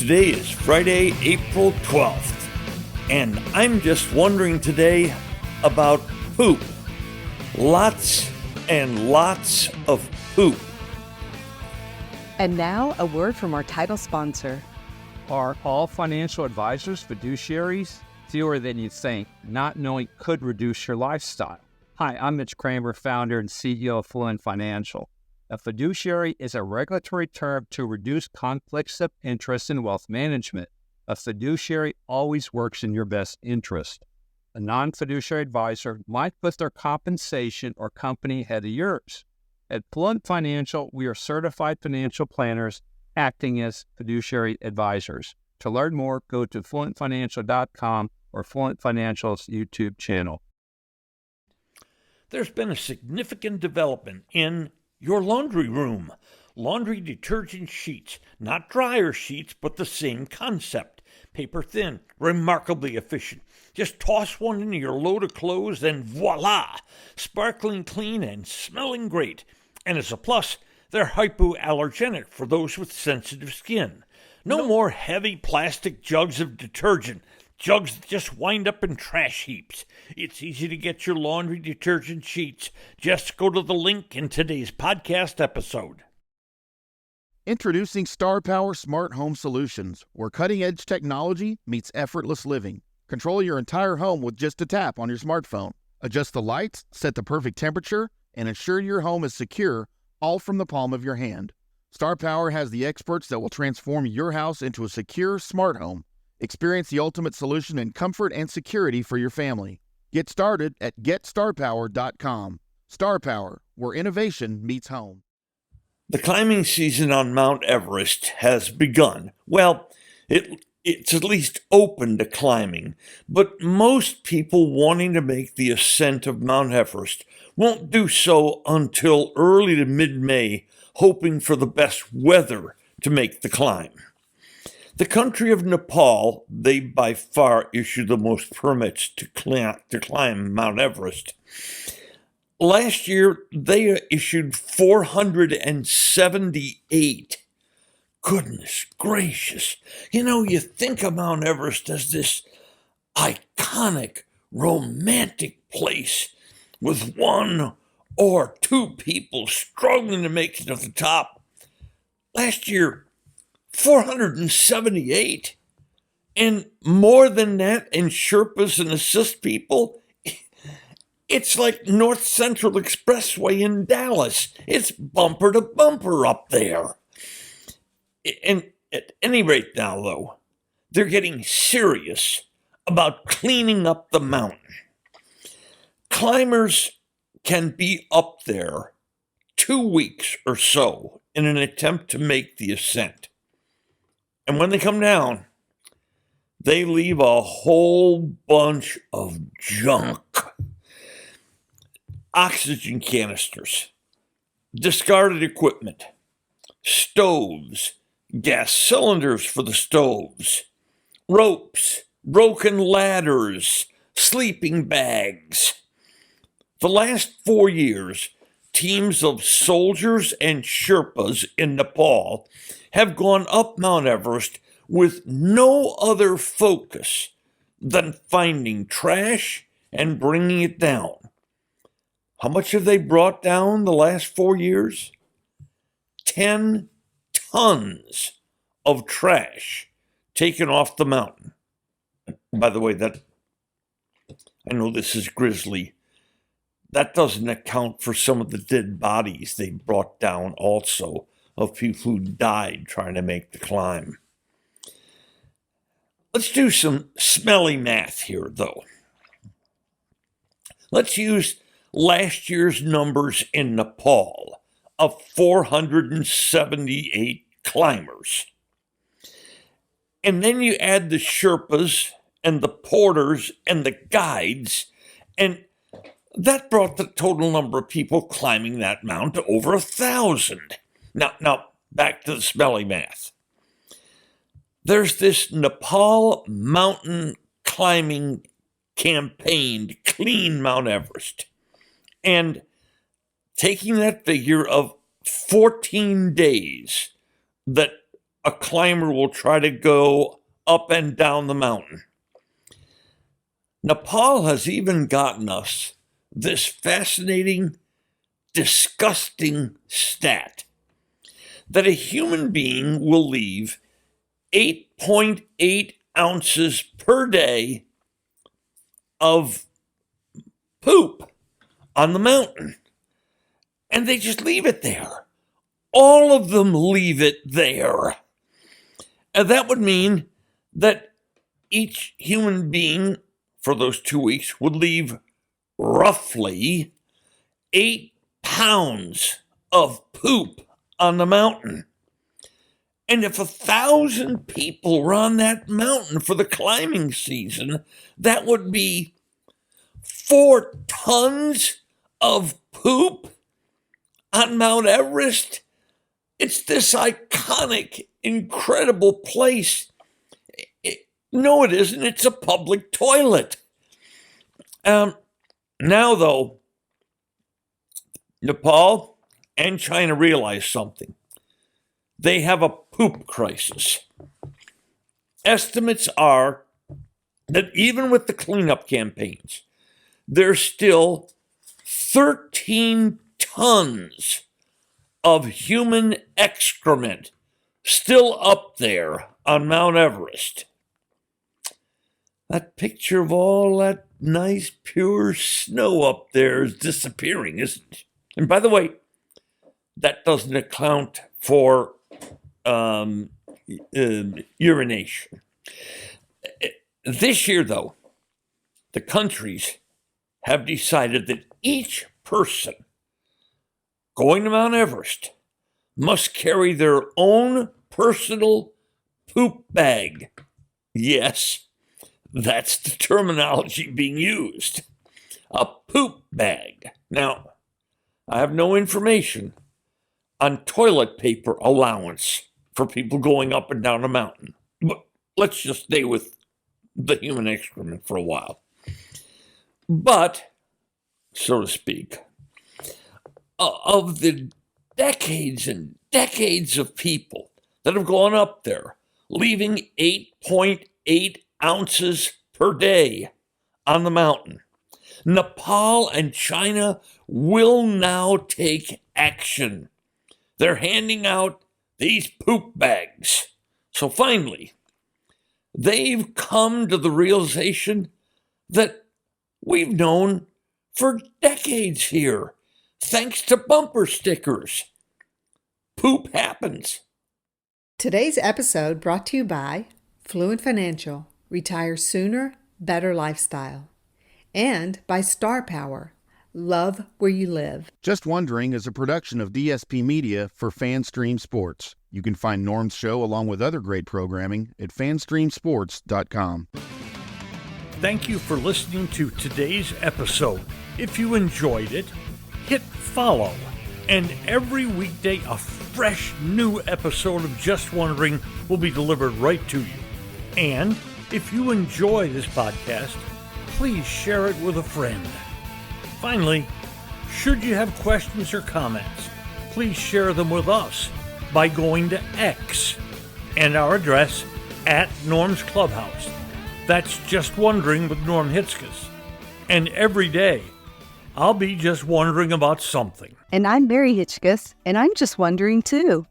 Today is Friday, April 12th, and I'm just wondering today about poop. Lots and lots of poop. And now, a word from our title sponsor. Are all financial advisors fiduciaries? Fewer than you think. Not knowing could reduce your lifestyle. Hi, I'm Mitch Kramer, founder and CEO of Fluent Financial. A fiduciary is a regulatory term to reduce conflicts of interest in wealth management. A fiduciary always works in your best interest. A non-fiduciary advisor might put their compensation or company ahead of yours. At Fluent Financial, we are certified financial planners acting as fiduciary advisors. To learn more, go to fluentfinancial.com or Fluent Financial's YouTube channel. There's been a significant development in your laundry room. Laundry detergent sheets, not dryer sheets, but the same concept. Paper thin, remarkably efficient. Just toss one into your load of clothes and voila! Sparkling clean and smelling great. And as a plus, they're hypoallergenic for those with sensitive skin. No more heavy plastic jugs of detergent. Jugs that just wind up in trash heaps. It's easy to get your laundry detergent sheets. Just go to the link in today's podcast episode. Introducing Star Power Smart Home Solutions, where cutting-edge technology meets effortless living. Control your entire home with just a tap on your smartphone. Adjust the lights, set the perfect temperature, and ensure your home is secure, all from the palm of your hand. Star Power has the experts that will transform your house into a secure, smart home. Experience the ultimate solution in comfort and security for your family. Get started at GetStarPower.com. Star Power, where innovation meets home. The climbing season on Mount Everest has begun. Well, it's at least open to climbing, but most people wanting to make the ascent of Mount Everest won't do so until early to mid-May, hoping for the best weather to make the climb. The country of Nepal, they by far issue the most permits to climb Mount Everest. Last year, they issued 478. Goodness gracious. You know, you think of Mount Everest as this iconic, romantic place with one or two people struggling to make it to the top. Last year, 478. And more than that in Sherpas and assist people. It's like North Central Expressway in Dallas. It's bumper to bumper up there. And at any rate now, though, they're getting serious about cleaning up the mountain. Climbers can be up there 2 weeks or so in an attempt to make the ascent. And when they come down, they leave a whole bunch of junk. Oxygen canisters, discarded equipment, stoves, gas cylinders for the stoves, ropes, broken ladders, sleeping bags. The last 4 years, teams of soldiers and Sherpas in Nepal have gone up Mount Everest with no other focus than finding trash and bringing it down. How much have they brought down the last 4 years? 10 tons of trash taken off the mountain. By the way, I know this is grisly. That doesn't account for some of the dead bodies they brought down also of people who died trying to make the climb. Let's do some smelly math here, though. Let's use last year's numbers in Nepal of 478 climbers. And then you add the Sherpas and the porters and the guides, and that brought the total number of people climbing that mountain to over 1,000. Now, back to the smelly math. There's this Nepal mountain climbing campaign to clean Mount Everest. And taking that figure of 14 days that a climber will try to go up and down the mountain. Nepal has even gotten us this fascinating, disgusting stat that a human being will leave 8.8 ounces per day of poop on the mountain. And they just leave it there. All of them leave it there. And that would mean that each human being for those 2 weeks would leave roughly 8 pounds of poop on the mountain. And if 1,000 people were on that mountain for the climbing season, that would be 4 tons of poop on Mount Everest. It's this iconic, incredible place. No, it isn't. It's a public toilet. Now, though, Nepal and China realize something. They have a poop crisis. Estimates are that even with the cleanup campaigns, there's still 13 tons of human excrement still up there on Mount Everest. That picture of all that nice, pure snow up there is disappearing, isn't it? And by the way, that doesn't account for urination. This year, though, the countries have decided that each person going to Mount Everest must carry their own personal poop bag. Yes, that's the terminology being used. A poop bag. Now, I have no information on toilet paper allowance for people going up and down a mountain. But let's just stay with the human excrement for a while. But, so to speak, of the decades and decades of people that have gone up there, leaving 8.8 ounces per day on the mountain, Nepal and China will now take action. They're handing out these poop bags. So finally, they've come to the realization that we've known for decades here, thanks to bumper stickers. Poop happens. Today's episode brought to you by Fluent Financial, Retire Sooner, Better Lifestyle, and by Star Power, Love Where You Live. Just Wondering is a production of DSP Media for FanStream Sports. You can find Norm's show along with other great programming at fanstreamsports.com. Thank you for listening to today's episode. If you enjoyed it, hit follow. And every weekday, a fresh new episode of Just Wondering will be delivered right to you. And if you enjoy this podcast, please share it with a friend. Finally, should you have questions or comments, please share them with us by going to X and our address at Norm's Clubhouse. That's Just Wondering with Norm Hitzges. And every day, I'll be just wondering about something. And I'm Mary Hitchkus, and I'm just wondering too.